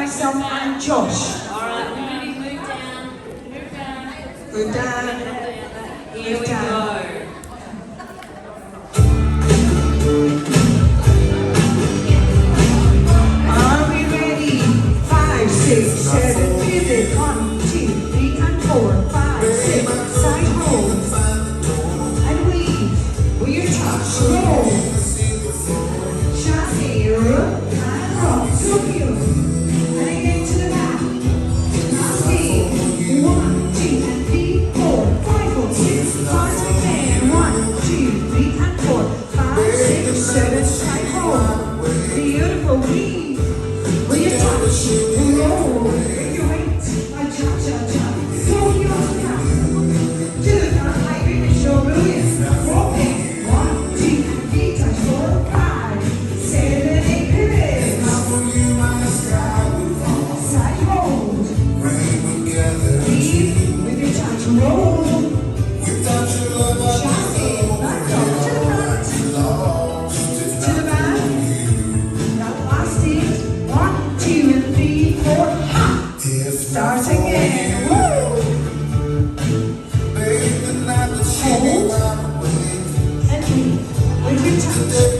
myself and Josh. Alright, Moody, move down. Move down. Here we go. Are we ready? 5, 6, 7, pivot. 1, 2, 3, and 4, 5, 6. Side roll. And weave. With your touch, roll. Chassé, roll. And rock. So cute. And again to the back. Last beat. 1, 2, and 3, 4, 5, 4, 6. Start again. 1, 2, 3, and 4, 5, 6, 7. Side roll. Beautiful weave. With your touch, roll. With your weight. Cha-cha-cha. So you're down. To the front, like finish your brilliance. Walking. 1, 2, 3, touch 4, 5, 7, 8, pivot. Side hold. Weave with your touch, roll. Chassé. Back up to the front. To the back. That last hit. 1, 2, and 3, 4. Ha! Start again. Woo! Hold. And weave with your touch.